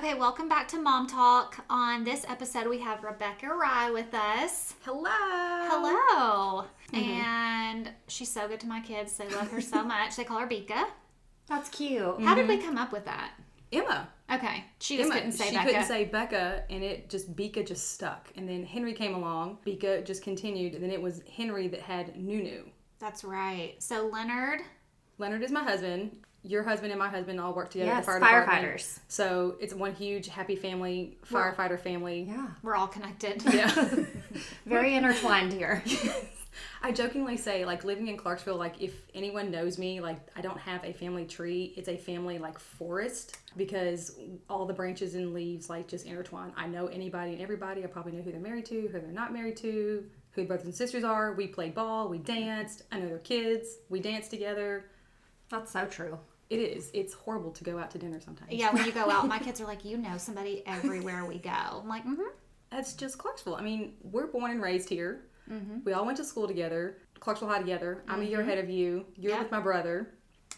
Okay, welcome back to Mom Talk. On this episode, we have Rebecca Rye with us. Hello. Hello. And she's so good to my kids. They love her so much. They call her Bika. That's cute. How did we come up with that? Emma. Okay. She just couldn't say Becca. She couldn't say Becca, and Bika just stuck. And then Henry came along. Bika just continued, and then it was Henry that had Nunu. That's right. So Leonard is my husband. Your husband and my husband all work together Yes, at the fire department. firefighters. So it's one huge happy family, firefighter family. Yeah. We're all connected. Yeah. Very intertwined here. I jokingly say, like, living in Clarksville, like, if anyone knows me, like, I don't have a family tree. It's a family, like, forest, because all the branches and leaves, like, just intertwine. I know anybody and everybody. I probably know who they're married to, who they're not married to, who brothers and sisters are. We played ball. We danced. I know their kids. We danced together. That's so true. It is. It's horrible to go out to dinner sometimes. Yeah, when you go out, my kids are like, you know somebody everywhere we go. I'm like, That's just Clarksville. I mean, we're born and raised here. Mm-hmm. We all went to school together, Clarksville High together. I'm a year ahead of you. You're with my brother.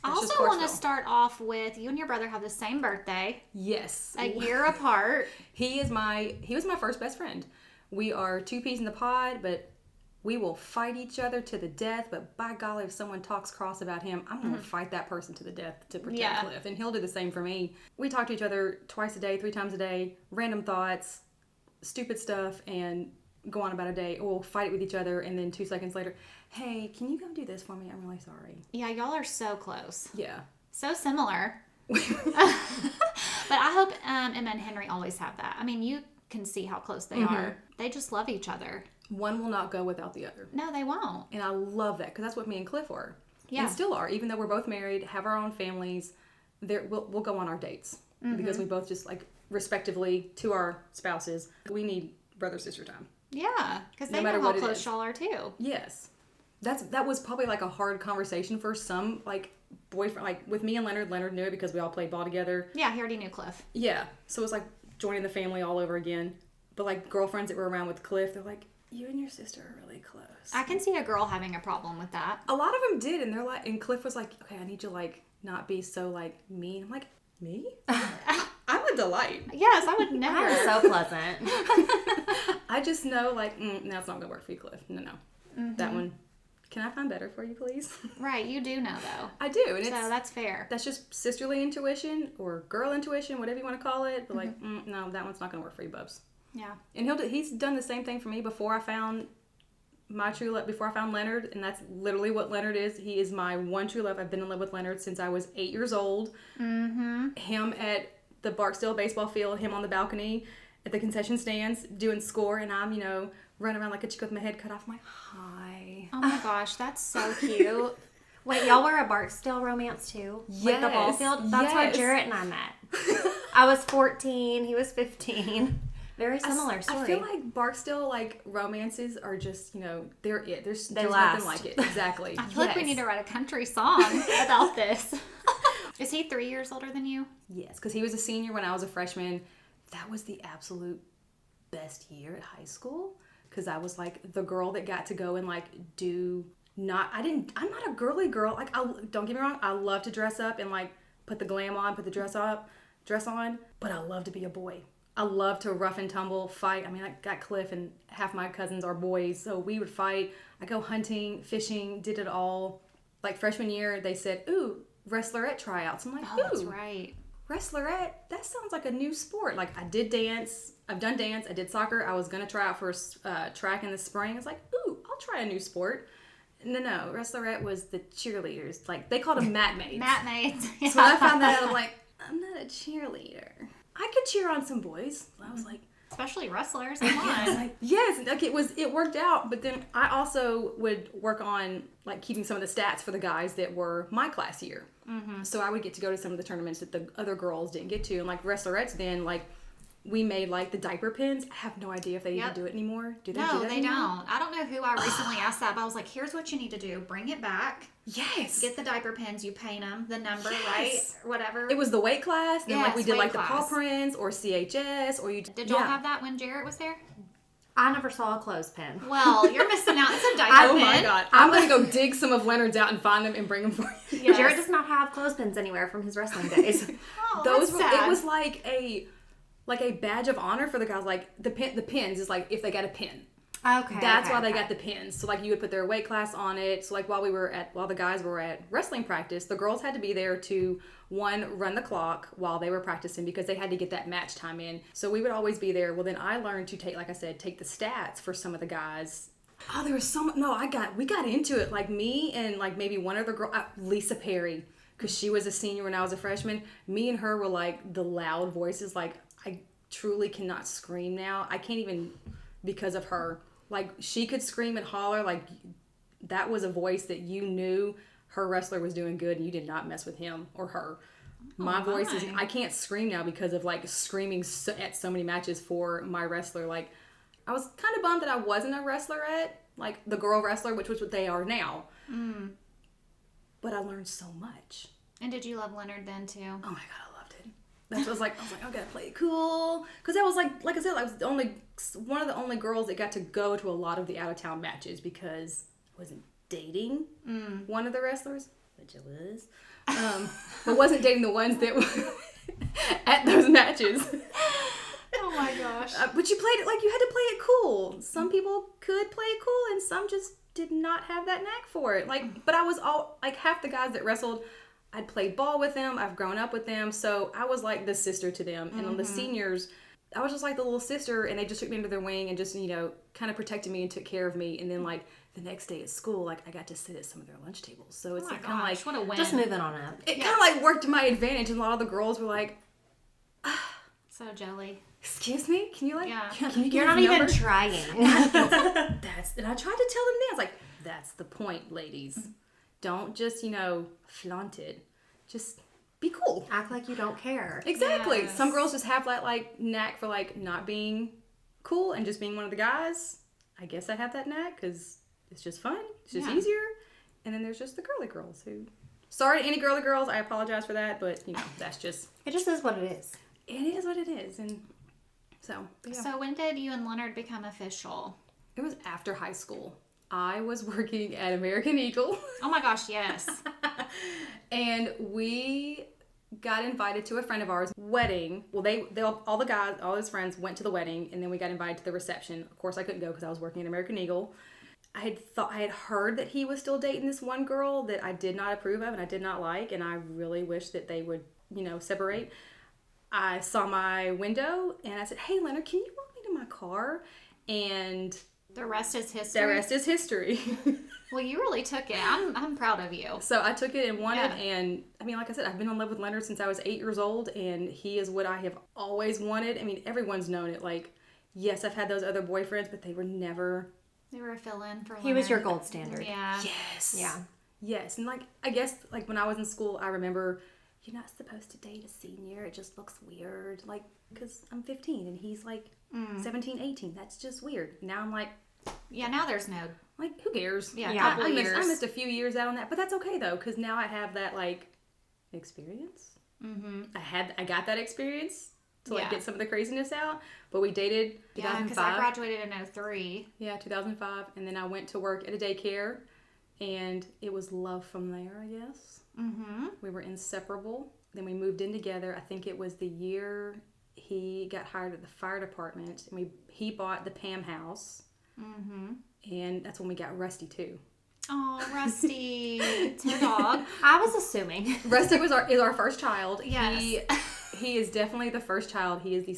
I That's just also want to Clarksville. start off with you and your brother have the same birthday, Yes. a year apart. He was my first best friend. We are two peas in the pod, but we will fight each other to the death. But by golly, if someone talks cross about him, I'm going to fight that person to the death to protect Cliff. And he'll do the same for me. We talk to each other twice a day, 3 times a day, random thoughts, stupid stuff, and go on about a day. We'll fight it with each other, and then 2 seconds later, hey, can you go do this for me? I'm really sorry. Yeah, y'all are so close. Yeah. So similar. But I hope Emma and Henry always have that. I mean, you can see how close they are. They just love each other. One will not go without the other. No, they won't. And I love that, because that's what me and Cliff are. Yeah. And still are. Even though we're both married, have our own families, we'll go on our dates. Because we both just, like, respectively to our spouses, we need brother-sister time. Yeah, because they No matter know how what it close is. y'all are too. Yes. That was probably, like, a hard conversation for some, like, boyfriend. Like, with me and Leonard knew it because we all played ball together. Yeah, he already knew Cliff. Yeah. So it was like joining the family all over again. But, like, girlfriends that were around with Cliff, they're like, you and your sister are really close. I can see a girl having a problem with that. A lot of them did, and they're like, and Cliff was like, okay, I need you to, like, not be so, like, mean. I'm like, me? I'm a delight. Yes, I would never. You're so pleasant. I just know, like, no, it's not going to work for you, Cliff. No. That one. Can I find better for you, please? Right, you do know though. I do, and So that's fair. that's just sisterly intuition or girl intuition, whatever you want to call it. But like, no, that one's not going to work for you, Bubs. Yeah. And he's done the same thing for me before I found my true love, before I found Leonard, and that's literally what Leonard is. He is my one true love. I've been in love with Leonard since I was 8 years old. Him at the Barksdale baseball field, him on the balcony at the concession stands doing score, and I'm, running around like a chick with my head cut off. I'm like, hi. Oh my gosh, that's so cute. Wait, y'all were a Barksdale romance too? Like the ball Yes, field? That's where yes. Jarrett and I met. I was 14, he was 15. Very similar story. I feel like Barksdale, like, romances are just, they're it. There's last. nothing like it. Exactly. I feel like we need to write a country song about this. Is he 3 years older than you? Yes, because he was a senior when I was a freshman. That was the absolute best year at high school, because I was, like, the girl that got to go and, like, I'm not a girly girl. Like, don't get me wrong, I love to dress up and, like, put the glam on, put the dress on, but I love to be a boy. I love to rough and tumble, fight. I mean, I got Cliff, and half my cousins are boys, so we would fight. I go hunting, fishing, did it all. Like, freshman year, they said, ooh, wrestlerette tryouts. I'm like, Oh, ooh, that's right. wrestlerette? That sounds like a new sport. Like, I did dance. I've done dance. I did soccer. I was going to try out for track in the spring. I was like, ooh, I'll try a new sport. No, wrestlerette was the cheerleaders. Like, they called them mat mates. Mat mates. So when I found that out, I'm like, I'm not a cheerleader. I could cheer on some boys. I was like, Especially wrestlers. Come on. yes, like it worked out. But then I also would work on, like, keeping some of the stats for the guys that were my class year. So I would get to go to some of the tournaments that the other girls didn't get to. And, like, wrestlerettes then, like, we made, like, the diaper pins. I have no idea if they even do it anymore. Do they do No, that they anymore? don't. I don't know who I recently asked that, but I was like, here's what you need to do. Bring it back. Yes. Get the diaper pins. You paint them. The number, Yes. right? Or whatever. It was the weight class. Then, like, we Yes, did, weight like, the paw class. prints or CHS or you... Did y'all have that when Jarrett was there? I never saw a clothespin. Well, you're missing out. It's a diaper Oh pin. my god. I'm going to go dig some of Leonard's out and find them and bring them for you. Yes. Jarrett does not have clothespins anywhere from his wrestling days. Oh, Those that's were, sad. it was like a like a badge of honor for the guys. Like the pins is like if they got a pin. Okay. That's why they got the pins. So like you would put their weight class on it. So like while the guys were at wrestling practice, the girls had to be there to run the clock while they were practicing because they had to get that match time in. So we would always be there. Well, then I learned to take the stats for some of the guys. Oh, there was we got into it. Like me and like maybe one other girl, Lisa Perry, because she was a senior when I was a freshman. Me and her were like the loud voices. Like I truly cannot scream now. I can't even because of her. Like, she could scream and holler. Like, that was a voice that you knew her wrestler was doing good and you did not mess with him or her. My voice is... I can't scream now because of, like, screaming at so many matches for my wrestler. Like, I was kind of bummed that I wasn't a wrestlerette. Like, the girl wrestler, which was what they are now. Mm. But I learned so much. And did you love Leonard then, too? Oh, my God, I loved it. That's what I was like, I gotta play it cool. Because I was like I said, I was one of the only girls that got to go to a lot of the out-of-town matches because I wasn't dating one of the wrestlers, which I was, but wasn't dating the ones that were at those matches. Oh my gosh. But you played it like you had to play it cool. Some people could play it cool and some just did not have that knack for it. Like, but I was all, like half the guys that wrestled, I'd played ball with them. I've grown up with them. So I was like the sister to them. And on the seniors, I was just like the little sister and they just took me under their wing and just, kind of protected me and took care of me. And then like the next day at school, like I got to sit at some of their lunch tables. So it's kind of like, what a win. Just moving on up. It kind of like worked to my advantage. And a lot of the girls were like, so jelly. excuse me? Can you can you You're not even trying. And I tried to tell them that. I was like, that's the point, ladies. Don't just, flaunt it. Just be cool. Act like you don't care. Exactly. Yes. Some girls just have that, like, knack for, like, not being cool and just being one of the guys. I guess I have that knack because it's just fun. It's just easier. And then there's just the girly girls who... Sorry to any girly girls. I apologize for that. But, that's just... It just is what it is. It is what it is. And so, yeah. So when did you and Leonard become official? It was after high school. I was working at American Eagle. Oh my gosh, yes. And we got invited to a friend of ours' wedding. Well, they all the guys, all his friends went to the wedding, and then we got invited to the reception. Of course, I couldn't go because I was working at American Eagle. I had heard that he was still dating this one girl that I did not approve of and I did not like, and I really wish that they would, separate. I saw my window, and I said, "Hey, Leonard, can you walk me to my car?" And... The rest is history. The rest is history. Well, you really took it. I'm proud of you. So I took it and wanted, and I mean, like I said, I've been in love with Leonard since I was 8 years old, and he is what I have always wanted. I mean, everyone's known it. Like, yes, I've had those other boyfriends, but they were never... They were a fill-in for Leonard. He was your gold standard. Yeah. Yes. Yeah. Yes, and like, I guess, like, when I was in school, I remember, you're not supposed to date a senior. It just looks weird. Like, because I'm 15, and he's like 17, 18. That's just weird. Now I'm like... Yeah, now there's no... Like, who cares? Yeah, I years. missed a few years out on that, but that's okay though, because now I have that like experience. Mm-hmm. I got that experience to like get some of the craziness out. But we dated 2005. Yeah, because I graduated in 03. Yeah, 2005, and then I went to work at a daycare, and it was love from there. I guess. Mm-hmm. We were inseparable. Then we moved in together. I think it was the year he got hired at the fire department, and he bought the Pam house. Mm-hmm. And that's when we got Rusty too. Oh, Rusty. It's her dog. I was assuming. Rusty is our first child. Yes. He is definitely the first child. He is the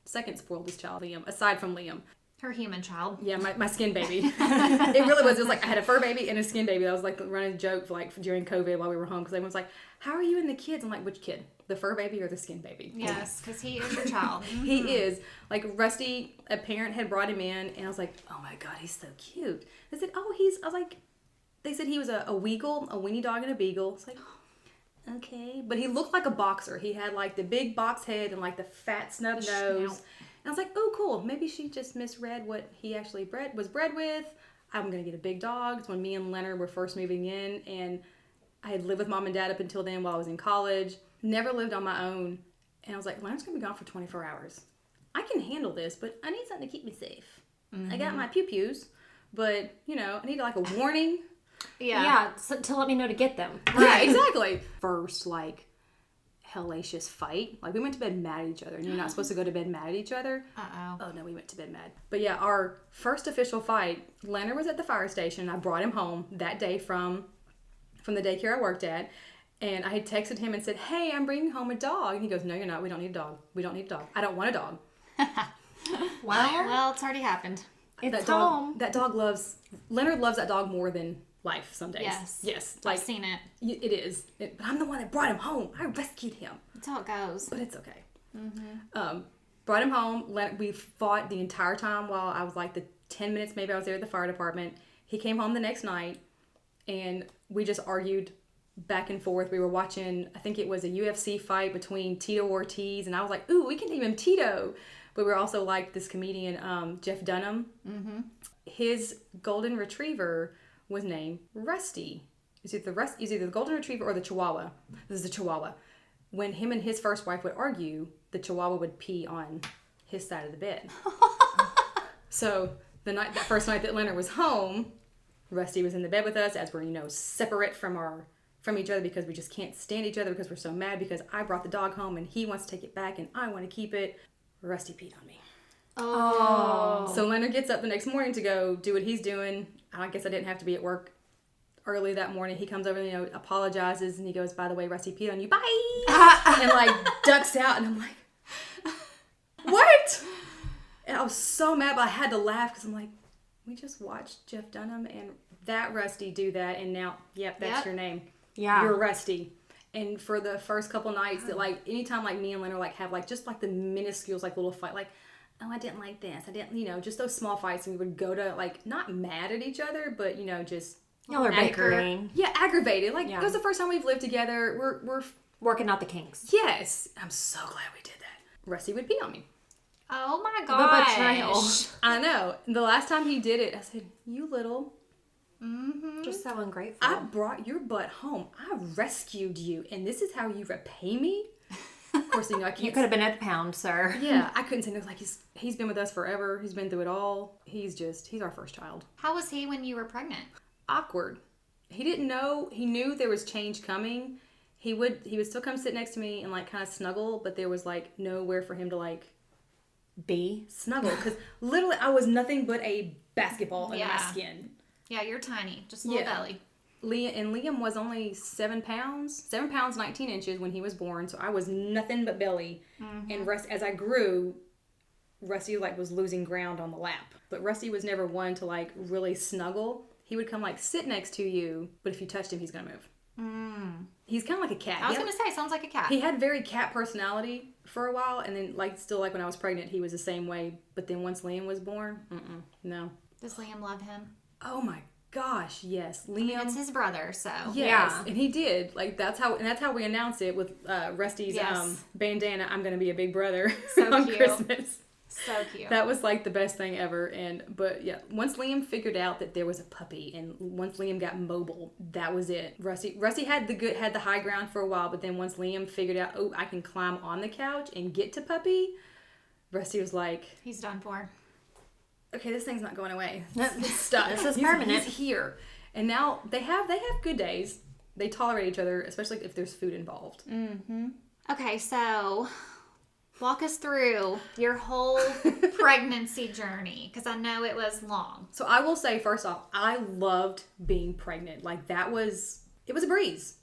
second spoiledest child, Liam, aside from Liam. Her human child. Yeah, my skin baby. It really was. It was like I had a fur baby and a skin baby. That was like the running joke during COVID while we were home, because everyone's like, "How are you and the kids?" I'm like, "Which kid? The fur baby or the skin baby?" Yes, because he is your child. Mm-hmm. He is. Like, Rusty, a parent had brought him in, and I was like, "Oh my God, he's so cute." They said, they said he was a weagle, a weenie dog and a beagle. It's like, okay. But he looked like a boxer. He had like the big box head and like the fat snub nose. Snout. And I was like, oh, cool. Maybe she just misread what he actually was bred with. I'm going to get a big dog. It's when me and Leonard were first moving in, and I had lived with mom and dad up until then while I was in college. Never lived on my own. And I was like, Leonard's going to be gone for 24 hours. I can handle this, but I need something to keep me safe. Mm-hmm. I got my pew-pews, but, I need like a warning. Yeah, so to let me know to get them. Yeah, exactly. First, like, hellacious fight. Like, we went to bed mad at each other, and you're not supposed to go to bed mad at each other. Uh-oh. Oh, no, we went to bed mad. But yeah, our first official fight, Leonard was at the fire station. I brought him home that day from the daycare I worked at. And I had texted him and said, hey, I'm bringing home a dog. And he goes, no, you're not. We don't need a dog. We don't need a dog. I don't want a dog. Well, it's already happened. It's that home. dog Leonard loves that dog more than life some days. Yes. I've seen it. It is. But I'm the one that brought him home. I rescued him. That's how it goes. But it's okay. Brought him home. We fought the entire time while I was like the 10 minutes maybe I was there at the fire department. He came home the next night and we just argued back and forth. We were watching, I think it was a UFC fight between Tito Ortiz, and I was like, ooh, we can name him Tito. But we were also like this comedian, Jeff Dunham. Mm-hmm. His golden retriever was named Rusty. It's either the golden retriever or the Chihuahua. This is the Chihuahua. When him and his first wife would argue, the Chihuahua would pee on his side of the bed. So that first night that Leonard was home, Rusty was in the bed with us as we're, separate from each other because we just can't stand each other because we're so mad because I brought the dog home and he wants to take it back and I want to keep it. Rusty peed on me. Oh. So Leonard gets up the next morning to go do what he's doing. I guess I didn't have to be at work early that morning. He comes over and, apologizes and he goes, by the way, Rusty peed on you. Bye! And like ducks out and I'm like, what? And I was so mad, but I had to laugh because I'm like, we just watched Jeff Dunham and that Rusty do that and now, that's your name. Yeah. You're Rusty. And for the first couple nights that like anytime like me and Leonard like have like just like the minuscules like little fight like, oh, I didn't like this, I didn't, just those small fights, and we would go to like not mad at each other but just Y'all are bickering. Aggravated. Like it was the first time we've lived together. We're working out the kinks. yes, I'm so glad we did that. Rusty would pee on me. Oh my The gosh. betrayal. I know. The last time he did it I said, you little, Just so ungrateful. I brought your butt home. I rescued you, and this is how you repay me? Of course, I can't. You could have been at the pound, sir. Yeah, I couldn't say no. Like, he's been with us forever. He's been through it all. He's our first child. How was he when you were pregnant? Awkward. He didn't know. He knew there was change coming. He would still come sit next to me and, like, kind of snuggle, but there was, like, nowhere for him to, like, snuggle. Because literally, I was nothing but a basketball under my skin. Yeah, you're tiny. Just a little belly. Liam was only 7 pounds 19 inches when he was born, so I was nothing but belly. And as I grew, Rusty like was losing ground on the lap, but Rusty was never one to like really snuggle. He would come like sit next to you, but if you touched him he's gonna move. He's kind of like a cat. I was gonna say, sounds like a cat. He had very cat personality for a while, and then like still like when I was pregnant he was the same way, but then once Liam was born, no. Does Liam love him? Oh my gosh, yes. Liam. I mean, it's his brother, so. Yes, Yeah. and he did. Like that's how we announce it with Rusty's bandana. I'm gonna be a big brother So on cute. Christmas. So cute. That was like the best thing ever. But yeah, once Liam figured out that there was a puppy, and once Liam got mobile, that was it. Rusty had the high ground for a while, but then once Liam figured out, oh, I can climb on the couch and get to puppy, Rusty was like, He's done for. okay, this thing's not going away. It's stuck. This is permanent. He's here. And now they have good days. They tolerate each other, especially if there's food involved. Okay, so walk us through your whole pregnancy journey, because I know it was long. So I will say, first off, I loved being pregnant. Like it was a breeze.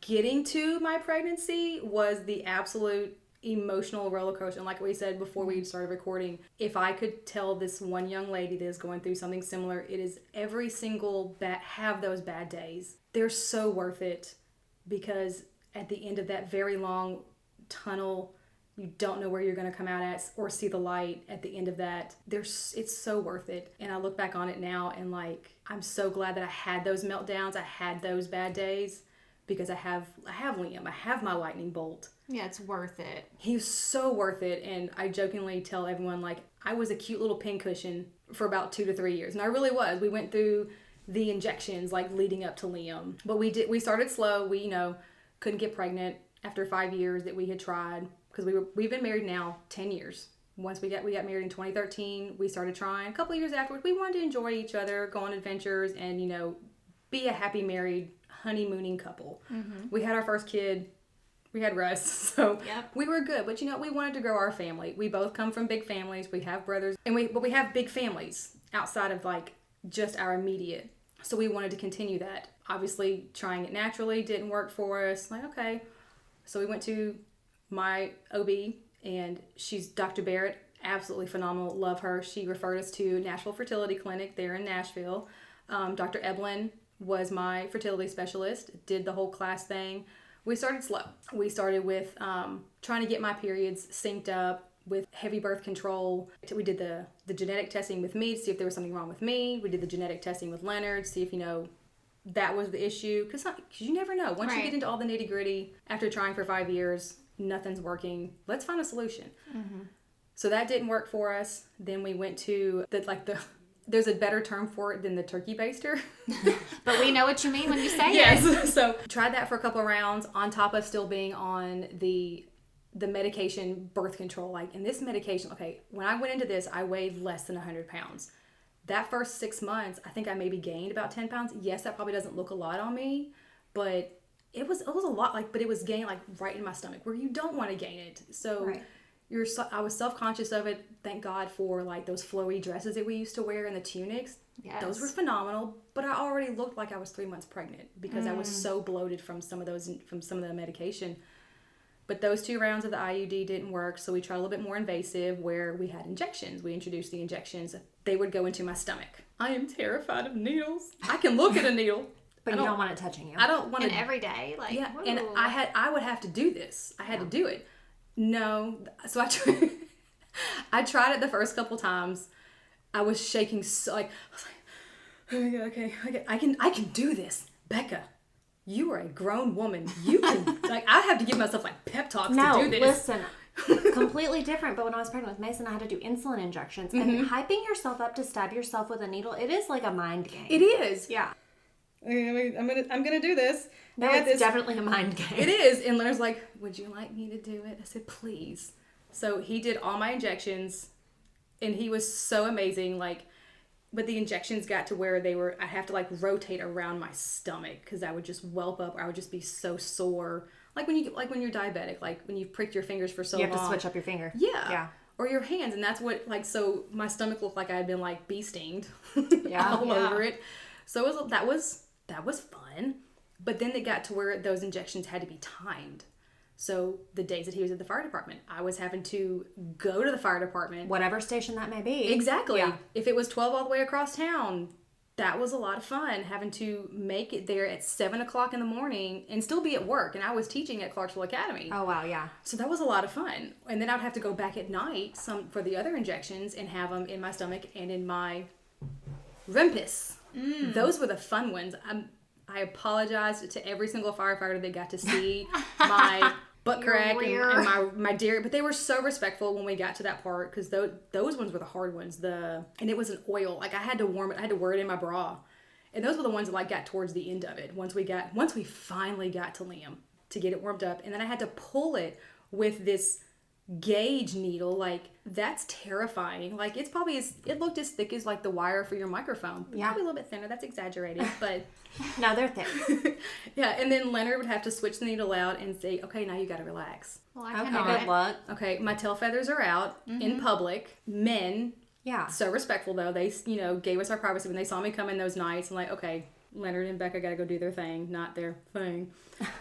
Getting to my pregnancy was the absolute emotional roller coaster. And like we said before we started recording, if I could tell this one young lady that is going through something similar, it is every single have those bad days. They're so worth it, because at the end of that very long tunnel, you don't know where you're going to come out at or see the light at the end of that. It's so worth it. And I look back on it now and like, I'm so glad that I had those meltdowns. I had those bad days, because I have Liam. I have my lightning bolt. Yeah, it's worth it. He's so worth it. And I jokingly tell everyone, like, I was a cute little pincushion for about 2 to 3 years. And I really was. We went through the injections, like, leading up to Liam. But we started slow. We, couldn't get pregnant after 5 years that we had tried. Because we've been married now 10 years. Once we got married in 2013, we started trying. A couple of years afterwards, we wanted to enjoy each other, go on adventures, and, be a happy married honeymooning couple. We had our first kid We had Russ. So Yep. we were good. But, we wanted to grow our family. We both come from big families. We have brothers. But we have big families outside of, like, just our immediate. So we wanted to continue that. Obviously, trying it naturally didn't work for us. Like, okay. So we went to my OB, and she's Dr. Barrett. Absolutely phenomenal. Love her. She referred us to Nashville Fertility Clinic there in Nashville. Dr. Eblin was my fertility specialist. Did the whole class thing. We started slow. We started with trying to get my periods synced up with heavy birth control. We did the genetic testing with me to see if there was something wrong with me. We did the genetic testing with Leonard to see if, that was the issue. Because you never know. Once you get into all the nitty gritty, after trying for 5 years, nothing's working. Let's find a solution. Mm-hmm. So that didn't work for us. Then we went to there's a better term for it than the turkey baster. But we know what you mean when you say it. Yes. So tried that for a couple of rounds on top of still being on the medication birth control. Like, in this medication, okay, when I went into this, I weighed less than 100 pounds. That first 6 months, I think I maybe gained about 10 pounds. Yes, that probably doesn't look a lot on me, but it was a lot, like, but it was gained like right in my stomach where you don't want to gain it. So Right. I was self-conscious of it. Thank God for like those flowy dresses that we used to wear and the tunics. Yes. Those were phenomenal, but I already looked like I was 3 months pregnant because I was so bloated from some of the medication. But those 2 rounds of the IUD didn't work, so we tried a little bit more invasive where we had injections. We introduced the injections. They would go into my stomach. I am terrified of needles. I can look at a needle. But you don't want it touching you. I don't want And to. every day, like, Yeah, whoa. and I would have to do this. I had to do it. No, so I tried it the first couple times. I was shaking so, like, I was like, okay, I can do this, Becca. You are a grown woman. You can, like, I have to give myself like pep talks to do this. Listen. Completely different. But when I was pregnant with Mason, I had to do insulin injections. And hyping yourself up to stab yourself with a needle, it is like a mind game. It is. Yeah. I'm gonna do this. No, it's definitely a mind game. It is. And Leonard's like, would you like me to do it? I said, please. So he did all my injections, and he was so amazing. Like, but the injections got to where I have to like rotate around my stomach because I would just whelp up, or I would just be so sore. Like when you're diabetic, like when you've pricked your fingers for so long. You have to switch up your finger. Yeah. Yeah. Or your hands. And that's what, like, so my stomach looked like I had been like bee stinged Yeah. all over it. So that was fun. But then it got to where those injections had to be timed. So the days that he was at the fire department, I was having to go to the fire department. Whatever station that may be. Exactly. Yeah. If it was 12 all the way across town, that was a lot of fun, having to make it there at 7 o'clock in the morning and still be at work. And I was teaching at Clarksville Academy. Oh, wow, yeah. So that was a lot of fun. And then I'd have to go back at night for the other injections and have them in my stomach and in my rumpus. Those were the fun ones. I apologized to every single firefighter that got to see my butt crack and my dairy, but they were so respectful when we got to that part because those ones were the hard ones. And it was an oil. Like, I had to warm it. I had to wear it in my bra. And those were the ones that like got towards the end of it. Once we finally got to Liam to get it warmed up, and then I had to pull it with this gauge needle. Like, that's terrifying. Like, it looked as thick as like the wire for your microphone. Yeah. Probably a little bit thinner. That's exaggerated, but No, they're thick. yeah. And then Leonard would have to switch the needle out and say, okay, now you got to relax. Well, I Okay, can good luck. Okay, my tail feathers are out in public. Men, Yeah. so respectful though. They, gave us our privacy when they saw me come in those nights and like, okay, Leonard and Becca got to go do their thing, not their thing.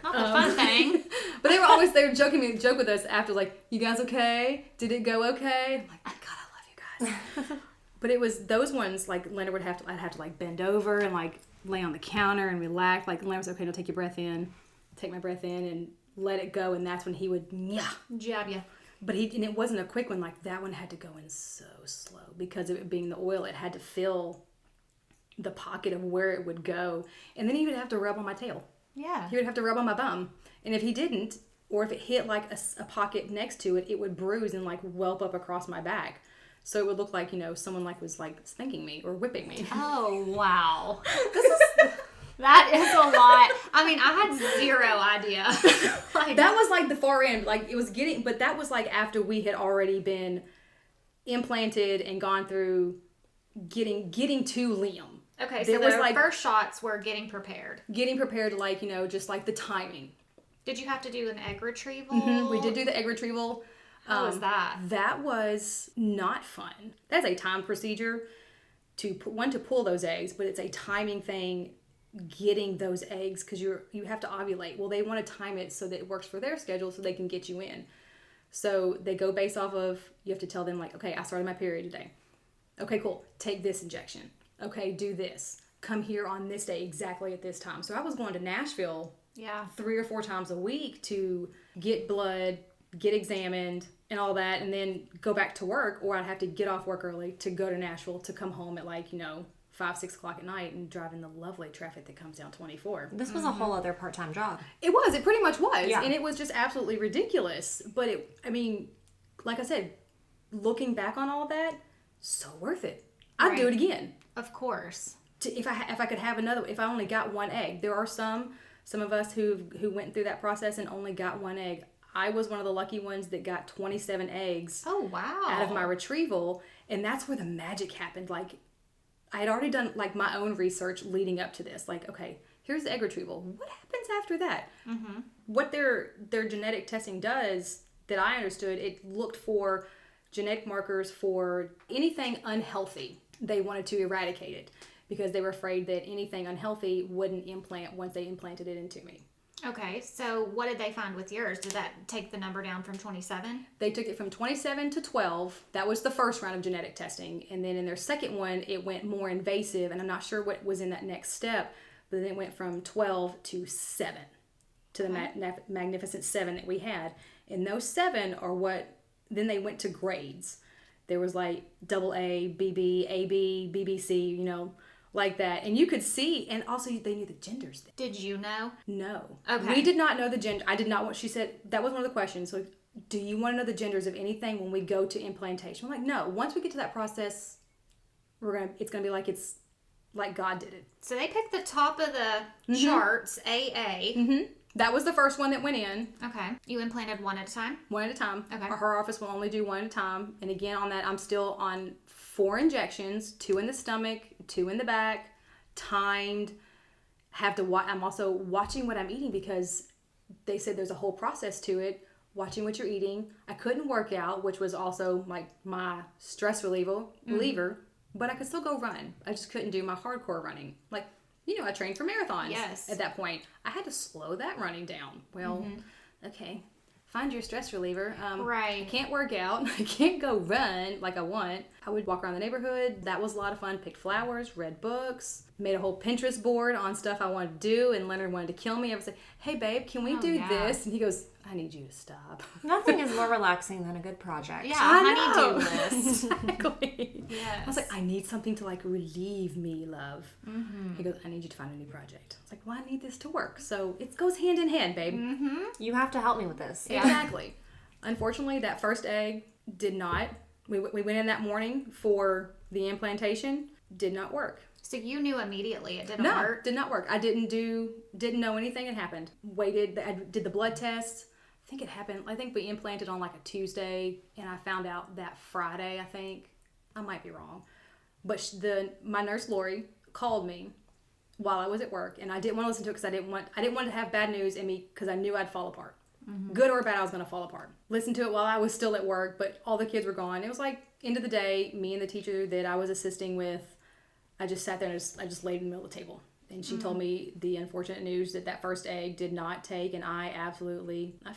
Not the fun thing. But they were joke with us after, like, you guys okay? Did it go okay? I'm like, oh, God, I love you guys. But it was those ones, like, Leonard I'd have to like bend over and like lay on the counter and relax. Like, Leonard was okay, no, take your breath in, take my breath in and let it go. And that's when he would, Jab you. But and it wasn't a quick one. Like, that one had to go in so slow because of it being the oil. It had to fill the pocket of where it would go. And then he would have to rub on my tail. Yeah. He would have to rub on my bum. And if he didn't, or if it hit like a pocket next to it, it would bruise and like whelp up across my back. So it would look like, someone like was like spanking me or whipping me. Oh, wow. That is a lot. I mean, I had zero idea. Like, That was like the far end. Like, it was but that was like after we had already been implanted and gone through getting to Liam. okay, so There was, the like, first shots were getting prepared. Getting prepared, like, just like the timing. Did you have to do an egg retrieval? We did do the egg retrieval. How was that? That was not fun. That's a time procedure to pull those eggs, but it's a timing thing getting those eggs because you have to ovulate. Well, they want to time it so that it works for their schedule so they can get you in. So they go based off of, you have to tell them like, okay, I started my period today. Okay, cool. Take this injection. Okay, do this. Come here on this day exactly at this time. So I was going to Nashville 3 or 4 times a week to get blood, get examined and all that, and then go back to work, or I'd have to get off work early to go to Nashville to come home at 5, 6 o'clock at night and drive in the lovely traffic that comes down 24. This was a whole other part-time job. It was. It pretty much was. Yeah. And it was just absolutely ridiculous. But like I said, looking back on all of that, so worth it. I'd do it again. Of course. If I could have another, if I only got one egg. There are some of us who went through that process and only got one egg. I was one of the lucky ones that got 27 eggs. Oh, wow. Out of my retrieval, and that's where the magic happened. Like, I had already done like my own research leading up to this. Like, okay, here's the egg retrieval. What happens after that? Mm-hmm. What their genetic testing does, that I understood, it looked for genetic markers for anything unhealthy. They wanted to eradicate it because they were afraid that anything unhealthy wouldn't implant once they implanted it into me. Okay, so what did they find with yours? Did that take the number down from 27? They took it from 27 to 12. That was the first round of genetic testing. And then in their second one, it went more invasive. And I'm not sure what was in that next step, but then it went from 12 to 7, to the magnificent 7 that we had. And those 7 are what, then they went to grades. There was like AA, BB, AB, BBC, like that. And you could see, and also they knew the genders. Did you know? No. Okay. We did not know the gender. I did not want, she said, that was one of the questions. So, do you want to know the genders of anything when we go to implantation? I'm like, no. Once we get to that process, it's gonna be like it's like God did it. So they picked the top of the charts, AA. Mm-hmm. That was the first one that went in. Okay. You implanted one at a time? One at a time. Okay. Her office will only do one at a time. And again, on that, I'm still on 4 injections, 2 in the stomach, 2 in the back, timed. I'm also watching what I'm eating because they said there's a whole process to it. Watching what you're eating. I couldn't work out, which was also like my stress reliever, but I could still go run. I just couldn't do my hardcore running. Like, I trained for marathons. Yes. At that point, I had to slow that running down. Well, okay. Find your stress reliever. Right. I can't work out. I can't go run like I want. I would walk around the neighborhood. That was a lot of fun. Picked flowers, read books, made a whole Pinterest board on stuff I wanted to do. And Leonard wanted to kill me. I would say, hey, babe, can we do this? And he goes, I need you to stop. Nothing is more relaxing than a good project. Yeah, I know. honey-do list. Exactly. Yes. I was like, I need something to like relieve me, love. Mm-hmm. He goes, I need you to find a new project. I was like, well, I need this to work. So it goes hand in hand, babe. Mm-hmm. You have to help me with this. Yeah. Exactly. Unfortunately, that first egg did not. We went in that morning for the implantation. Did not work. So you knew immediately it didn't No, work? did not work. I didn't know anything had happened. Waited. I did the blood tests. I think it happened. I think we implanted on like a Tuesday, and I found out that Friday. I think I might be wrong, but my nurse Lori called me while I was at work, and I didn't want to listen to it because I didn't want to have bad news in me because I knew I'd fall apart. Mm-hmm. Good or bad, I was going to fall apart. Listened to it while I was still at work, but all the kids were gone. It was like end of the day, me and the teacher that I was assisting with, I just sat there and I just laid in the middle of the table. And she told me the unfortunate news that first egg did not take, and I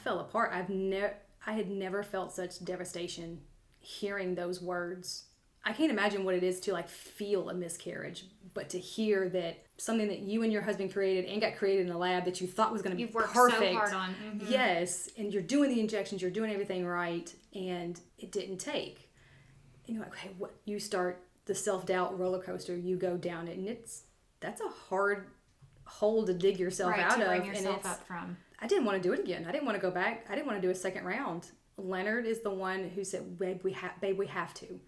fell apart. I had never felt such devastation hearing those words. I can't imagine what it is to like feel a miscarriage, but to hear that something that you and your husband created and got created in a lab that you thought was going to be You've worked perfect. so hard on. Mm-hmm. Yes, and you're doing the injections, you're doing everything right, and it didn't take. And you're like, okay, what? You start the self-doubt roller coaster, you go down it, and that's a hard hole to dig yourself out to of. bring yourself up from. I didn't want to do it again. I didn't want to go back. I didn't want to do a second round. Leonard is the one who said, babe, we have to.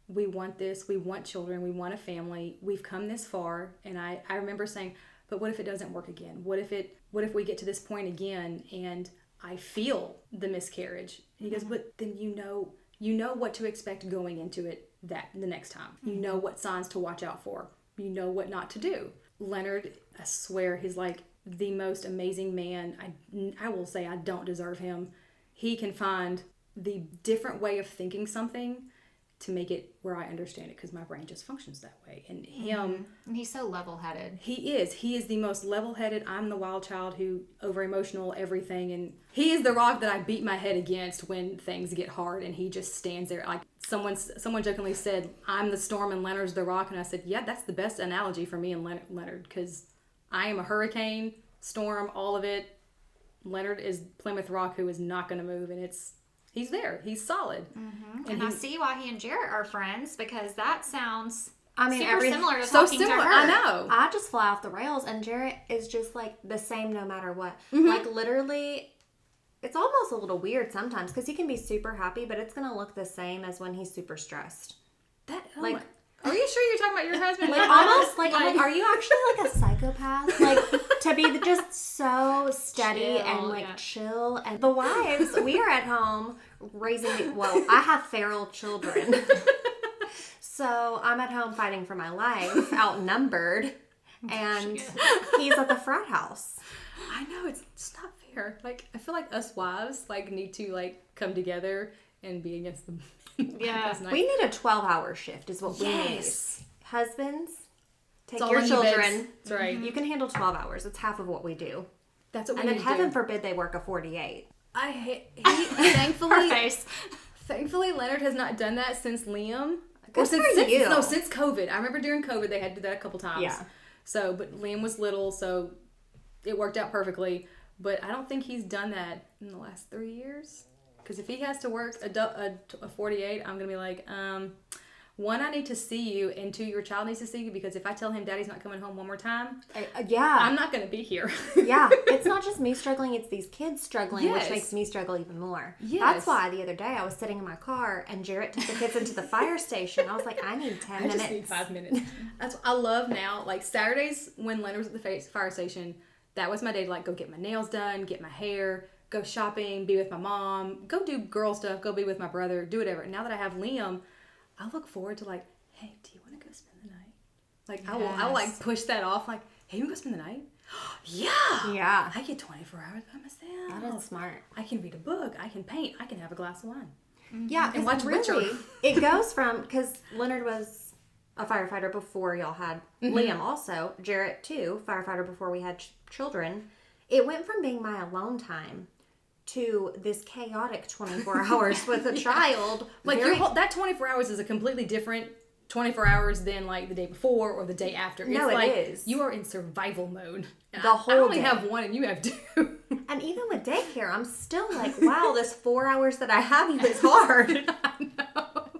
We want this. We want children. We want a family. We've come this far. And I remember saying, but what if it doesn't work again? What if we get to this point again and I feel the miscarriage? And he goes, but then you know what to expect going into it the next time. You know what signs to watch out for. You know what not to do. Leonard, I swear, he's like, the most amazing man. I will say I don't deserve him. He can find the different way of thinking something to make it where I understand it, because my brain just functions that way. And him, And he's so level-headed. he is the most level-headed. I'm the wild child who over-emotional everything, and he is the rock that I beat my head against when things get hard, and he just stands there. Like someone jokingly said, I'm the storm and Leonard's the rock, and I said, yeah, that's the best analogy for me and Leonard, because I am a hurricane, storm, all of it. Leonard is Plymouth Rock, who is not going to move, and he's there. He's solid. And I see why he and Jarrett are friends, because that sounds super every- similar to so talking similar. to her. I know. I just fly off the rails, and Jarrett is just like the same no matter what. Mm-hmm. Like literally, it's almost a little weird sometimes because he can be super happy, but it's gonna look the same as when he's super stressed. Like, are you sure you're talking about your husband? Like almost like I'm like, are you actually like a psychopath? Like to be just so steady Chill, and like yeah. chill. And the wives, we are at home raising. Well, I have feral children, so I'm at home fighting for my life, outnumbered, and he's at the frat house. I know it's not fair. Like, I feel like us wives like need to like come together and be against them. Yeah. We need a 12-hour shift, is what we need. Yes. Husbands, take It's all your on you, babes. children. That's right. You can handle 12 hours. It's half of what we do. That's what we And need then to heaven do. forbid they work a 48. I hate. Her Thankfully, face. thankfully, Leonard has not done that since Liam. Good since, for since you. No, since COVID. I remember during COVID they had to do that a couple times. Yeah. So, but Liam was little, so it worked out perfectly. But I don't think he's done that in the last 3 years. Because if he has to work a 48, I'm gonna be like, one, I need to see you, and two, your child needs to see you, because if I tell him Daddy's not coming home one more time, Yeah. I'm not gonna be here. Yeah. It's not just me struggling, it's these kids struggling, Yes. which makes me struggle even more. Yes. That's why the other day I was sitting in my car and Jarrett took the kids into the fire station. I was like, I need 10 I minutes. just need 5 minutes. That's what I love now. Like Saturdays when Leonard was at the fire station, that was my day to like go get my nails done, get my hair, go shopping, be with my mom, go do girl stuff, go be with my brother, do whatever. Now that I have Liam, I look forward to like, hey, do you want to go spend the night? Like I will like push that off. Like, hey, you want to go spend the night? Yeah. Yeah. I get 24 hours by myself. That is smart. I can read a book. I can paint. I can have a glass of wine. Yeah, And watch because Witcher. really, it goes from, because Leonard was a firefighter before y'all had Liam also, Jarrett too, firefighter before we had children. It went from being my alone time to this chaotic 24 hours with a child. Like Very- that 24 hours is a completely different 24 hours than like the day before or the day after. It's No, it like is. you are in survival mode. The I whole only day. have one and you have two. And even with daycare, I'm still like, wow, this 4 hours that I have you is hard. I know.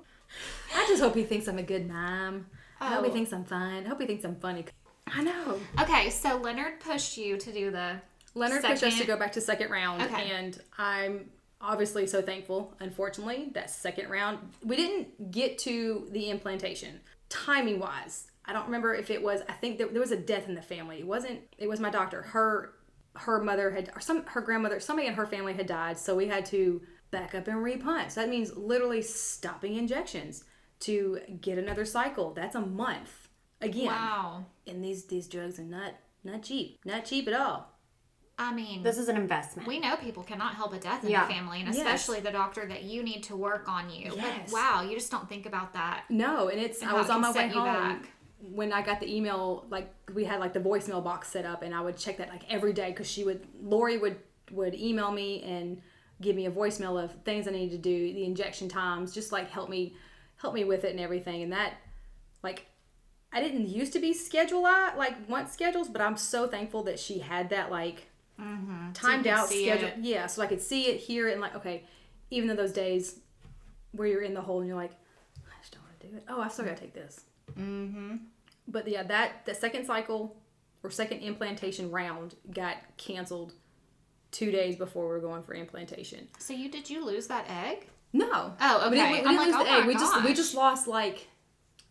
I just hope he thinks I'm a good mom. I hope he Oh. thinks I'm fun. I hope he thinks I'm funny. I know. Okay, so Leonard pushed you to do the Leonard pushed us to second- go back to second round, Okay. and I'm obviously so thankful. Unfortunately, that second round, we didn't get to the implantation. Timing wise, I don't remember if it was, I think there was a death in the family. It was my doctor. Her mother had, or her grandmother, somebody in her family had died, so we had to back up and repunt. So that means literally stopping injections to get another cycle. That's a month. Again. Wow. And these drugs are not cheap. Not cheap at all. I mean, This is an investment. we know people cannot help a death in Yeah. the family, and Yes. especially the doctor that you need to work on you. Yes. But wow, you just don't think about that. No, and I how was it on can my way set you home back. when I got the email. Like we had like the voicemail box set up, and I would check that like every day because Lori would email me and give me a voicemail of things I needed to do, the injection times, just like help me with it and everything. And that, like, I didn't used to be want schedules, but I'm so thankful that she had that like timed could out see schedule. it. Yeah, so I could see it, hear it, and like, okay, even though those days where you're in the hole and you're like, I just don't want to do it. Oh, I've still got to take this. Mm-hmm. But yeah, the second cycle or second implantation round got canceled 2 days before we were going for implantation. So did you lose that egg? No. Oh, We didn't, okay. we I'm didn't lose like, the oh egg. We my just gosh. lost like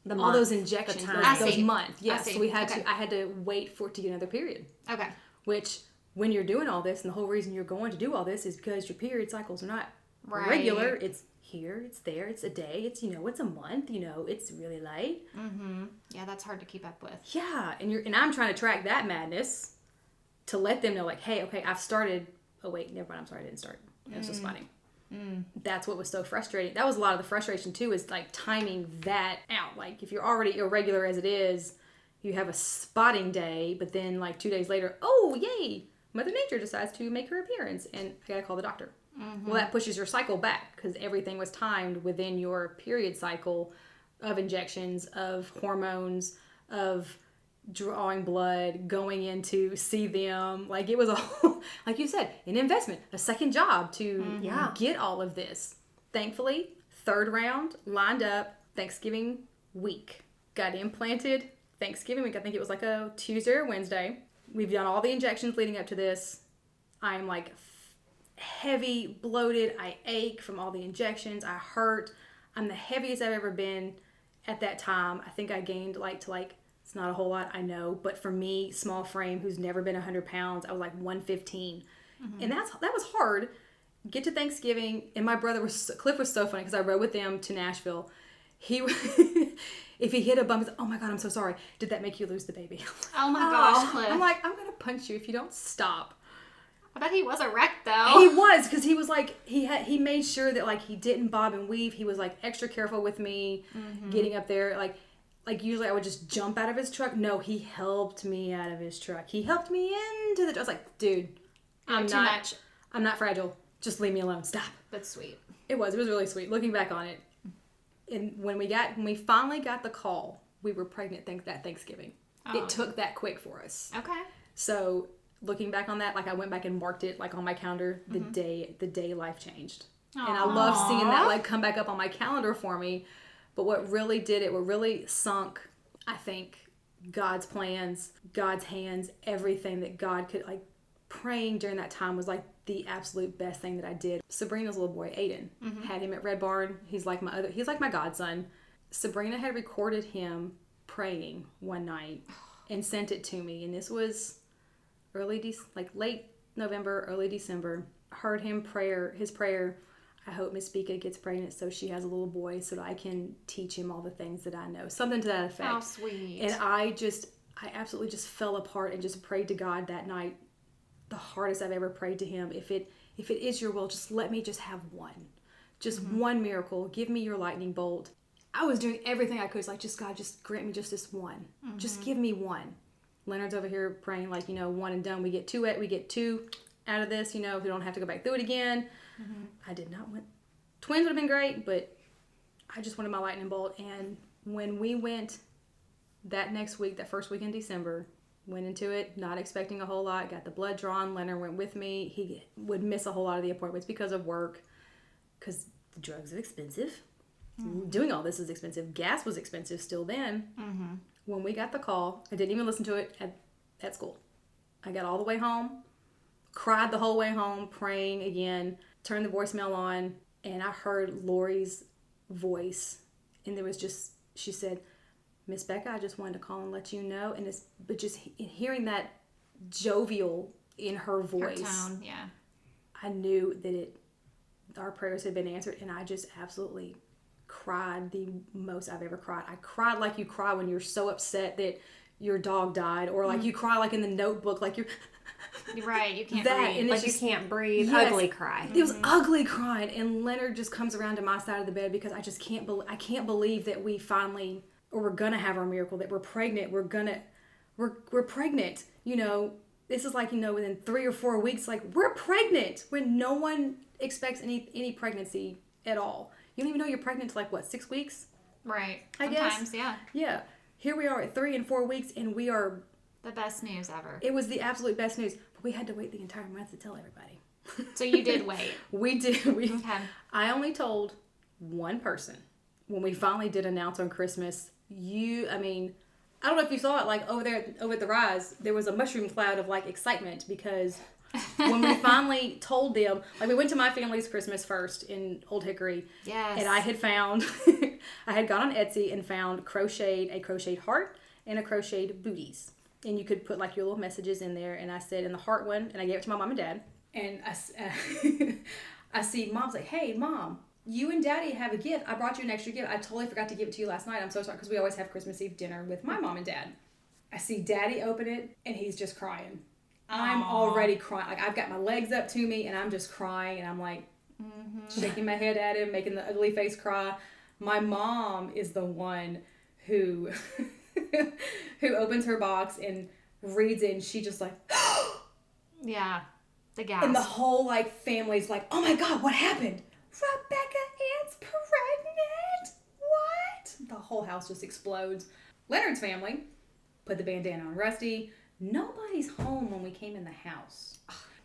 The all month, those the injections, time. I those see. months. I Yes, see. so we had Okay. I had to wait for it to get another period. Okay. Which, when you're doing all this, and the whole reason you're going to do all this is because your period cycles are not Right. regular. It's here, it's there, it's a day, it's it's a month. It's really late. Yeah, that's hard to keep up with. Yeah, and I'm trying to track that madness to let them know, like, hey, okay, I've started. Oh, wait, never mind. I'm sorry, I didn't start. It was just spotting. That's what was so frustrating. That was a lot of the frustration, too, is like timing that out. Like, if you're already irregular as it is, you have a spotting day, but then like 2 days later, oh, yay, Mother Nature decides to make her appearance, and I gotta call the doctor. Well, that pushes your cycle back because everything was timed within your period cycle of injections, of hormones, of drawing blood, going in to see them. Like, it was a whole, like you said, an investment, a second job to get all of this. Thankfully, third round, lined up, Thanksgiving week. Got implanted Thanksgiving week. I think it was like a Tuesday or Wednesday. We've done all the injections leading up to this. I'm like heavy, bloated. I ache from all the injections. I hurt. I'm the heaviest I've ever been at that time. I think I gained it's not a whole lot, I know, but for me, small frame, who's never been 100 pounds, I was like 115. And that was hard. Get to Thanksgiving, and my brother Cliff was so funny because I rode with them to Nashville. He if he hit a bump, he's like, oh my God, I'm so sorry. Did that make you lose the baby? Oh my gosh, Cliff. I'm like, I'm going to punch you if you don't stop. I bet he was a wreck though. He was, because he was like, he made sure that like he didn't bob and weave. He was like extra careful with me getting up there. Like usually I would just jump out of his truck. No, he helped me out of his truck. He helped me into the. I was like, dude, I'm not fragile. Just leave me alone. Stop. That's sweet. It was really sweet. Looking back on it, and when we finally got the call, we were pregnant. That Thanksgiving. Oh. It took that quick for us. Okay. So looking back on that, like I went back and marked it like on my calendar the day life changed. Aww. And I love seeing that like come back up on my calendar for me. But what really sunk, I think, God's plans, God's hands, everything that God could, like, praying during that time was like the absolute best thing that I did. Sabrina's little boy, Aiden, had him at Red Barn. He's like my godson. Sabrina had recorded him praying one night and sent it to me. And this was late November, early December. Heard his prayer. I hope Miss Bika gets pregnant so she has a little boy so that I can teach him all the things that I know. Something to that effect. How sweet. And I absolutely just fell apart and just prayed to God that night. The hardest I've ever prayed to him. If it is your will, just let me just have one. Just one miracle. Give me your lightning bolt. I was doing everything I could. It's like, just God, just grant me just this one. Just give me one. Leonard's over here praying like, one and done. We get two out of this, we don't have to go back through it again. I did not want... Twins would have been great, but I just wanted my lightning bolt. And when we went that next week, that first week in December, went into it not expecting a whole lot, got the blood drawn. Leonard went with me. He would miss a whole lot of the appointments because of work, because the drugs are expensive. Doing all this is expensive. Gas was expensive still then. When we got the call, I didn't even listen to it at school. I got all the way home, cried the whole way home, praying again, turned the voicemail on, and I heard Lori's voice, and there was just, she said, Miss Becca, I just wanted to call and let you know. But just hearing that jovial in her voice, her tone, yeah, I knew that our prayers had been answered, and I just absolutely cried the most I've ever cried. I cried like you cry when you're so upset that your dog died, or like you cry like in the Notebook, like you're right, you can't breathe. And like you can't breathe. Yes, ugly cry. It was ugly crying, and Leonard just comes around to my side of the bed because I just can't believe that we finally, or we're gonna have our miracle, that we're pregnant. We're pregnant. This is like, within 3 or 4 weeks, like we're pregnant when no one expects any pregnancy at all. You don't even know you're pregnant until 6 weeks? Right. I Sometimes, guess. yeah. Yeah. Here we are at 3 and 4 weeks, and we are... The best news ever. It was the absolute best news, but we had to wait the entire month to tell everybody. So you did wait. We did. Okay. I only told one person when we finally did announce on Christmas. I don't know if you saw it, over at the Rise, there was a mushroom cloud of excitement, because when we finally told them, we went to my family's Christmas first in Old Hickory. Yes. And I had found, I had gone on Etsy and found a crocheted heart and a crocheted booties. And you could put your little messages in there. And I said, in the heart one, and I gave it to my mom and dad. And I see Mom's like, hey, Mom, you and Daddy have a gift. I brought you an extra gift. I totally forgot to give it to you last night. I'm so sorry, because we always have Christmas Eve dinner with my mom and dad. I see Daddy open it, and he's just crying. I'm already crying. Like, I've got my legs up to me, and I'm just crying, and I'm like shaking my head at him, making the ugly face cry. My mom is the one who who opens her box and reads it, and she just like, Yeah. The gas. and the whole like family's like, oh my God, what happened? Rebecca Ann's pregnant. What? The whole house just explodes. Leonard's family put the bandana on Rusty. Nobody's home when we came in the house.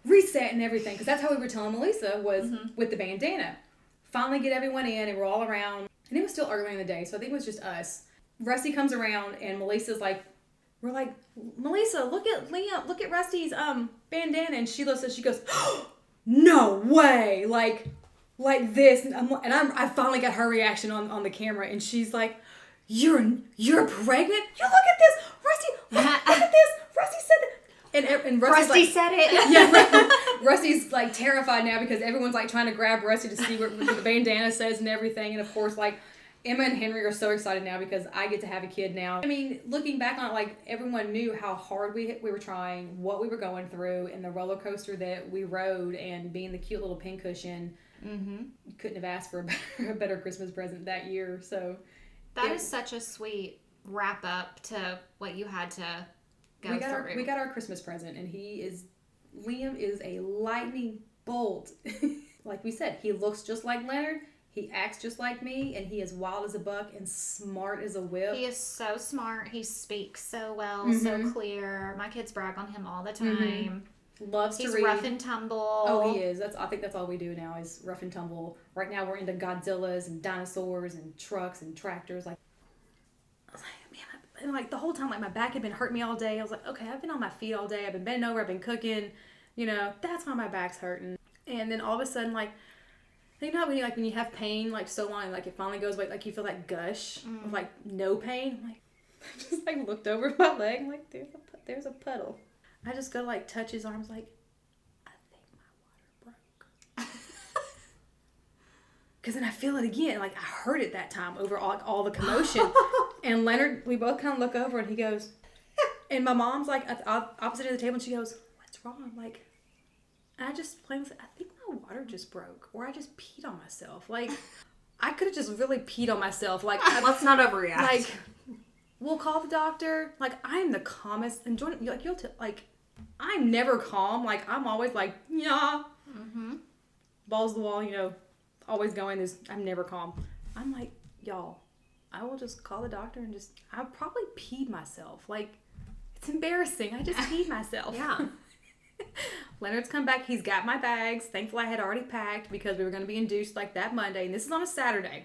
Reset and everything, because that's how we were telling Melissa was with the bandana. Finally get everyone in, and we're all around. And it was still early in the day, so I think it was just us. Rusty comes around, and Melissa's like, we're like, Melissa, look at Liam, look at Rusty's bandana. And she looks and she goes, oh, no way, like this. And I finally got her reaction on the camera, and she's like, you're pregnant? You look at this, Rusty. Look at this. Rusty said that. And Rusty's Rusty like, said it. yeah, Rusty's like terrified now because everyone's like trying to grab Rusty to see what the bandana says and everything. And of course, like, Emma and Henry are so excited now because I get to have a kid now. I mean, looking back on it, like, everyone knew how hard we were trying, what we were going through, and the roller coaster that we rode, and being the cute little pincushion. You couldn't have asked for a better Christmas present that year. So that is such a sweet wrap up to what you had to go through. We got our Christmas present, and Liam is a lightning bolt. Like we said, he looks just like Leonard. He acts just like me, and he is wild as a buck and smart as a whip. He is so smart. He speaks so well, so clear. My kids brag on him all the time. Loves to read. He's rough and tumble. Oh, he is. I think that's all we do now is rough and tumble. Right now we're into Godzillas and dinosaurs and trucks and tractors. Like, I was like, man, and like the whole time, like, my back had been hurting me all day. I was like, okay, I've been on my feet all day. I've been bending over. I've been cooking. You know, that's why my back's hurting. And then all of a sudden, like, you know when you have pain like so long, like it finally goes away, like you feel that gush of like no pain. I'm like, I just like looked over at my leg, like there's a puddle. I just go to like touch his arms, like, I think my water broke. Because then I feel it again, like I heard it that time over all the commotion. And Leonard, we both kind of look over, and he goes, and my mom's like at the opposite end of the table, and she goes, what's wrong? Like, and I just plain said, I think my water just broke, or I just peed on myself. Like, I could have just really peed on myself. Like, Let's not overreact. Like, we'll call the doctor. Like, I'm the calmest, and Jordan, like, I'm never calm. Like, I'm always like, yeah, balls to the wall. You know, always going. I'm never calm. I'm like, y'all, I will just call the doctor and I probably peed myself. Like, it's embarrassing. I just peed myself. Yeah. Leonard's come back. He's got my bags. Thankfully, I had already packed because we were going to be induced like that Monday. And this is on a Saturday.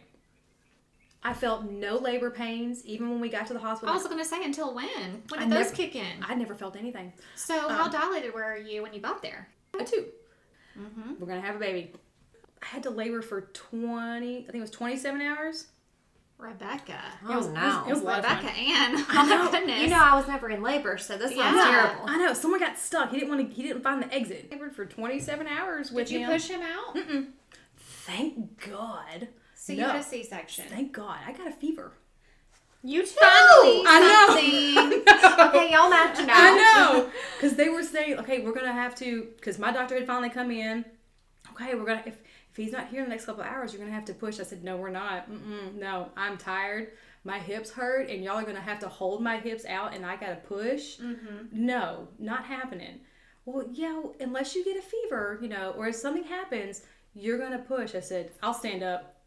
I felt no labor pains even when we got to the hospital. I was going to say, until when? When did those kick in? I never felt anything. So how dilated were you when you got there? A 2. We're going to have a baby. I had to labor for 27 hours. Rebecca. It was a lot of Rebecca fun. Ann. Oh my goodness. You know, I was never in labor, so this sounds terrible. I know. Someone got stuck. He didn't find the exit. I labored for 27 hours with him. Did you push him out? Thank God. So you had a C-section. Thank God. I got a fever. You too. I know. Okay, y'all match now. I know. Because they were saying, okay, we're going to have to, because my doctor had finally come in. Okay, we're going to, if he's not here in the next couple of hours, you're going to have to push. I said, no, we're not. No, I'm tired. My hips hurt, and y'all are going to have to hold my hips out, and I got to push. No, not happening. Well, yeah, unless you get a fever, you know, or if something happens, you're going to push. I said, I'll stand up.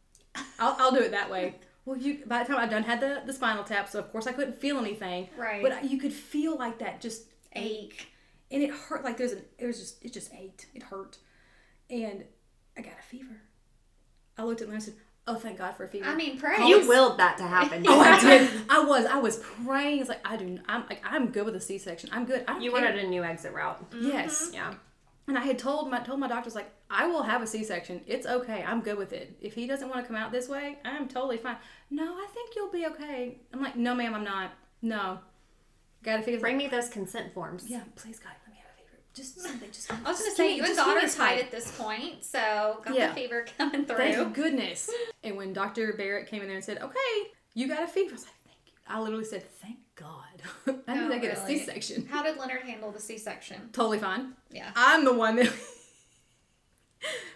I'll do it that way. Well, by the time I had the spinal tap, so of course I couldn't feel anything. Right. But you could feel like that just ache, and it hurt. Like it just ached. It hurt, and I got a fever. I looked at Lynn and said, "Oh, thank God for a fever." I mean, praise. You willed that to happen. Oh, I did. I was praying. It's like I'm good with a C-section. I'm good. I don't You care. wanted a new exit route. Yes. Yeah. And I had told my doctors, like, I will have a C-section. It's okay. I'm good with it. If he doesn't want to come out this way, I'm totally fine. No, I think you'll be okay. I'm like, no, ma'am, I'm not. No. Got to figure. Bring me those consent forms. Yeah, please, God, let me have a fever. Just something. Just. I was going to say, you and daughter are tight at this point, so got the fever coming through. Thank goodness. And when Dr. Barrett came in there and said, okay, you got a fever, I was like, thank you. I literally said, thank God, I need to get a C-section. How did Leonard handle the C-section? Totally fine. Yeah. I'm the one that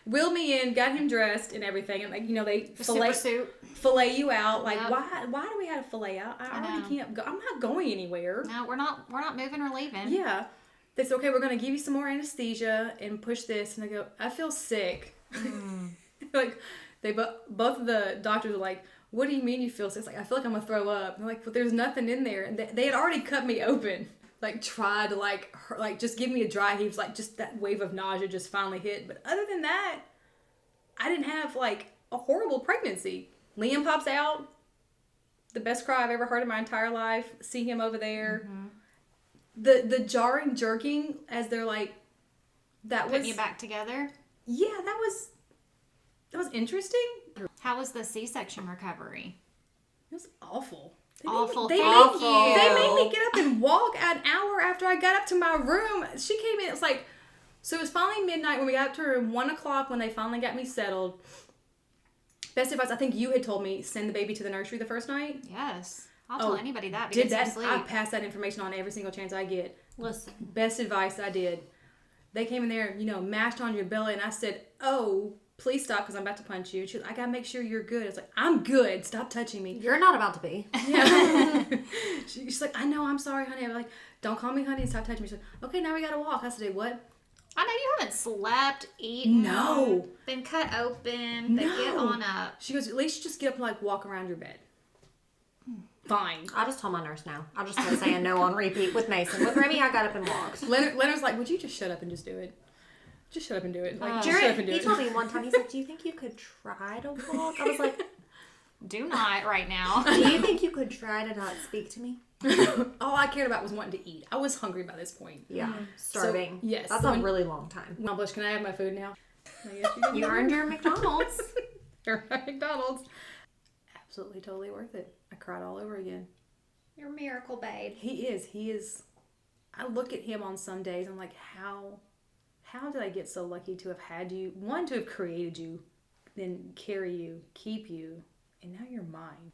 wheeled me in, got him dressed and everything, and like, you know, they Super suit. fillet you out. Like, Yep. why do we have to fillet out? I know. already can't go. I'm not going anywhere. No, we're not moving or leaving. Yeah. They said, okay, we're going to give you some more anesthesia and push this. And I go, I feel sick. Like, both of the doctors are like, what do you mean you feel sick? It's like, I feel like I'm going to throw up. And they're like, but there's nothing in there. And they had already cut me open. Like, tried to, like just give me a dry heaves. Like, just that wave of nausea just finally hit. But other than that, I didn't have, like, a horrible pregnancy. Liam pops out. The best cry I've ever heard in my entire life. See him over there. Mm-hmm. The jarring jerking as they're like, that Putting was... you back together? Yeah, that was interesting. How was the C-section recovery? It was awful. Awful. They Thank made you. They made me get up and walk an hour after I got up to my room. She came in, it's like, so it was finally midnight when we got up to her room, 1 o'clock when they finally got me settled. Best advice, I think you had told me, send the baby to the nursery the first night. Yes. I'll tell anybody that. Did Get that? some sleep. I pass that information on every single chance I get. Listen. Best advice I did. They came in there, you know, mashed on your belly, and I said, oh, please stop because I'm about to punch you. She was like, I gotta make sure you're good. It's like, I'm good. Stop touching me. You're not about to be. Yeah. She's like, I know, I'm sorry, honey. I'm like, don't call me honey and stop touching me. She's like, okay, now we gotta walk. I said, what? I know you haven't slept, eaten. No. Been cut open. But No. get on up. She goes, at least just get up and like walk around your bed. Fine. I just told my nurse now. I'll just start saying no on repeat with Mason. With Remy, I got up and walked. Leonard's like, would you just shut up and just do it? Just shut up and do it. Like, just shut up Jared, and do he it. told me one time, he's like, do you think you could try to walk? I was like, Do not right now. do you think you could try to not speak to me? All I cared about was wanting to eat. I was hungry by this point. Yeah. Starving. So, yes. That's a really long time. Mom Bush, can I have my food now? You earned your McDonald's. You're at McDonald's. Absolutely, totally worth it. I cried all over again. You're a miracle, babe. He is. I look at him on some days. I'm like, how did I get so lucky to have had you? One, to have created you, then carry you, keep you, and now you're mine.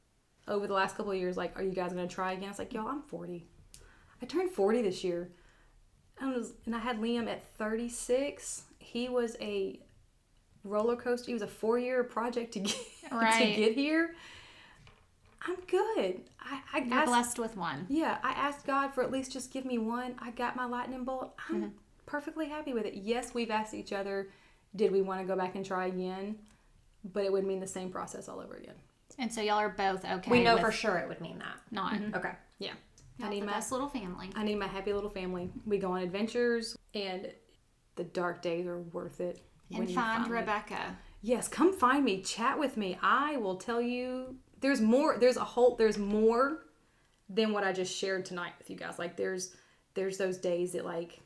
Over the last couple of years, like, are you guys gonna try again? It's like, y'all, I'm 40. I turned 40 this year. And I had Liam at 36. He was a roller coaster. He was a 4-year project to get to get here. I'm good. You're asked, blessed with one. Yeah, I asked God for at least just give me one. I got my lightning bolt. I'm perfectly happy with it. Yes, we've asked each other, did we want to go back and try again? But it would mean the same process all over again. And so y'all are both okay. We know with for sure it would mean that. not. Okay. Yeah. I need my best little family. I need my happy little family. We go on adventures, and the dark days are worth it. And find Rebecca. Yes, come find me. Chat with me. I will tell you. There's more. There's more than what I just shared tonight with you guys. Like there's those days that like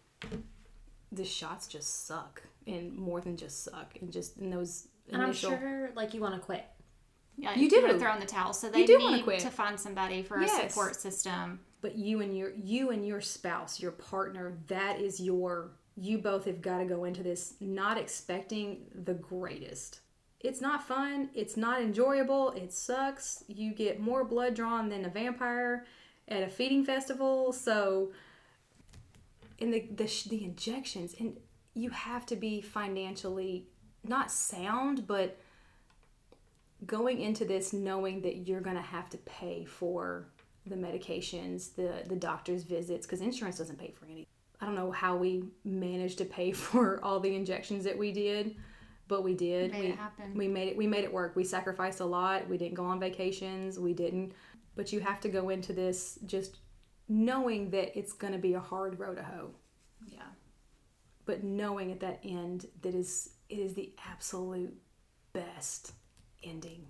the shots just suck, and more than just suck, and just in those initial. And I'm sure like you want to quit. Yeah, You do. to throw in the towel. So they do wanna need quit. to find somebody for a Yes. support system. But you and your spouse, your partner, that is you both have got to go into this not expecting the greatest. It's not fun. It's not enjoyable. It sucks. You get more blood drawn than a vampire at a feeding festival. So, in the injections, and you have to be financially not sound, but going into this knowing that you're going to have to pay for the medications, the doctor's visits, because insurance doesn't pay for anything. I don't know how we managed to pay for all the injections that we did, but we did. Made it happen. We made it work. We sacrificed a lot. We didn't go on vacations. We didn't. But you have to go into this just knowing that it's going to be a hard row to hoe. Yeah. But knowing at that end that it is the absolute best ending.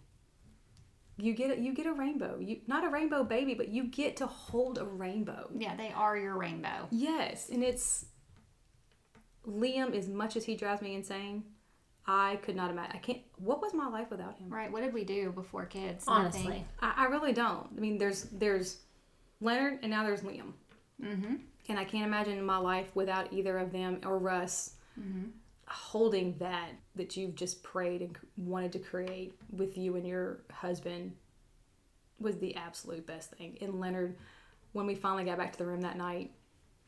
You get a rainbow. You not a rainbow baby, but you get to hold a rainbow. Yeah, they are your rainbow. Yes, and it's Liam. As much as he drives me insane, I could not imagine. I can't. What was my life without him? Right. What did we do before kids? Honestly. Nothing. I really don't. I mean, there's Leonard, and now there's Liam. Mm-hmm. And I can't imagine my life without either of them or Russ holding that you've just prayed and wanted to create with you and your husband was the absolute best thing. And Leonard when we finally got back to the room that night,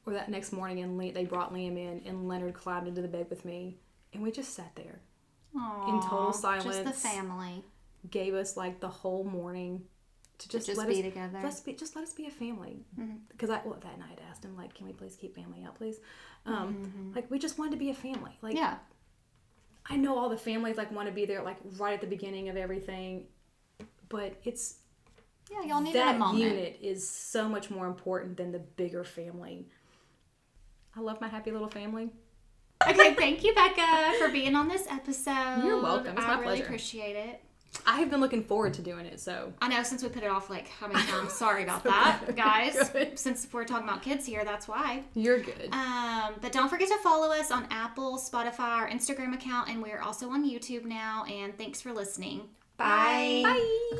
or that next morning, and they brought Liam in, and Leonard climbed into the bed with me, and we just sat there in total silence. Just the family. Gave us like the whole morning to just let be us, together. Just let us be a family. Because that night I asked him, like, can we please keep family out, please? Like, we just wanted to be a family. Like, Yeah. I know all the families like want to be there like right at the beginning of everything, but it's Yeah, y'all needed that a moment. unit is so much more important than the bigger family. I love my happy little family. Okay, thank you, Becca, for being on this episode. You're welcome. It's my I really pleasure. appreciate it. I have been looking forward to doing it, so. I know, since we put it off like how many times. Sorry about that, guys. Good. Since we're talking about kids here, that's why. You're good. But don't forget to follow us on Apple, Spotify, our Instagram account, and we're also on YouTube now. And thanks for listening. Bye. Bye.